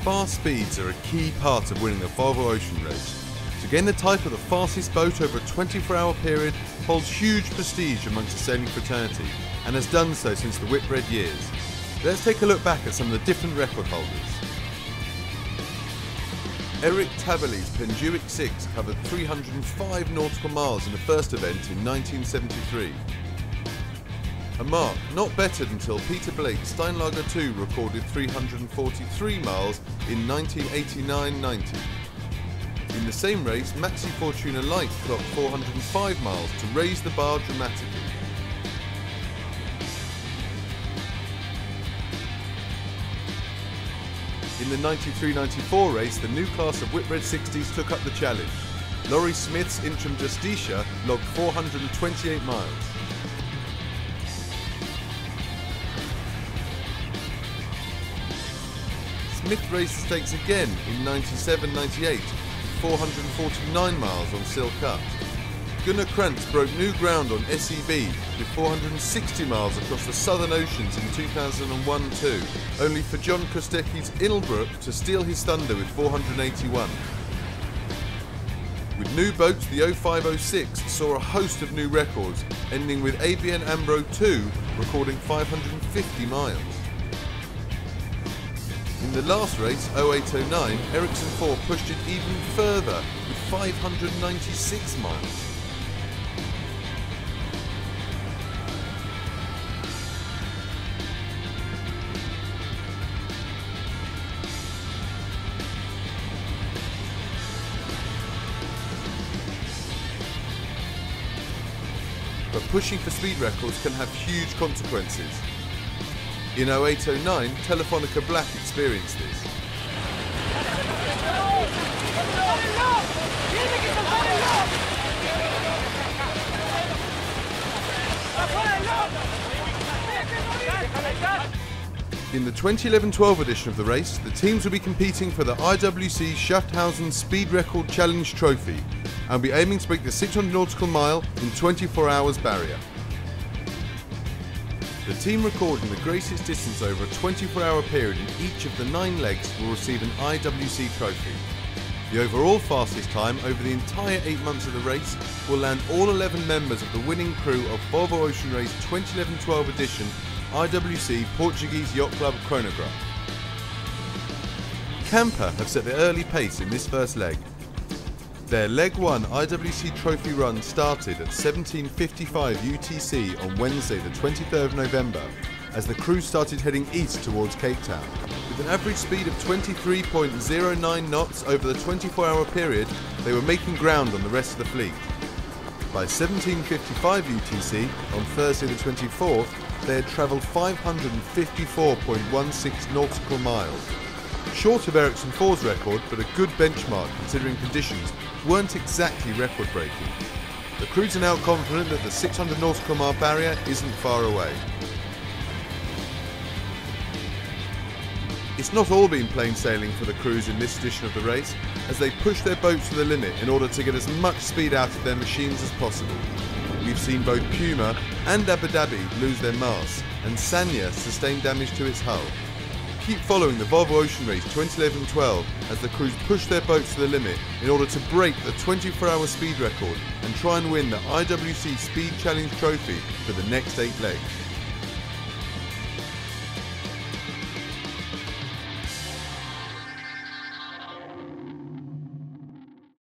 Fast speeds are a key part of winning the Volvo Ocean Race. To gain the title of the fastest boat over a 24-hour period holds huge prestige amongst the sailing fraternity and has done so since the Whitbread years. Let's take a look back at some of the different record holders. Eric Taberley's Penduic 6 covered 305 nautical miles in the first event in 1973. A mark not bettered until Peter Blake's Steinlager 2 recorded 343 miles in 1989-90. In the same race, Maxi Fortuna Light clocked 405 miles to raise the bar dramatically. In the 93-94 race, the new class of Whitbread 60s took up the challenge. Laurie Smith's Intrum Justitia logged 428 miles. Smith raced the stakes again in 97-98, 449 miles on Silk Cut. Gunnar Krantz broke new ground on SEB with 460 miles across the Southern Oceans in 2001-2, only for John Kostecki's Inelbrook to steal his thunder with 481. With new boats, the 0506 saw a host of new records, ending with ABN Ambro 2 recording 550 miles. In the last race, 0809, Ericsson 4 pushed it even further with 596 miles. But pushing for speed records can have huge consequences. In 0809, Telefonica Black experienced this. In the 2011-12 edition of the race, the teams will be competing for the IWC Schaffhausen Speed Record Challenge Trophy and will be aiming to break the 600 nautical mile in 24 hours barrier. The team recording the greatest distance over a 24-hour period in each of the 9 legs will receive an IWC trophy. The overall fastest time over the entire 8 months of the race will land all 11 members of the winning crew of Volvo Ocean Race 2011-12 edition IWC Portuguese Yacht Club chronograph. Camper have set their early pace in this first leg. Their Leg 1 IWC Trophy run started at 17:55 UTC on Wednesday the 23rd of November as the crew started heading east towards Cape Town. With an average speed of 23.09 knots over the 24-hour period, they were making ground on the rest of the fleet. By 17:55 UTC on Thursday the 24th, they had travelled 554.16 nautical miles. Short of Ericsson 4's record, but a good benchmark considering conditions weren't exactly record-breaking. The crews are now confident that the 600 nautical mile barrier isn't far away. It's not all been plain sailing for the crews in this edition of the race, as they push their boats to the limit in order to get as much speed out of their machines as possible. We've seen both Puma and Abu Dhabi lose their masts, and Sanya sustain damage to its hull. Keep following the Volvo Ocean Race 2011-12 as the crews push their boats to the limit in order to break the 24-hour speed record and try and win the IWC Speed Challenge Trophy for the next 8 legs.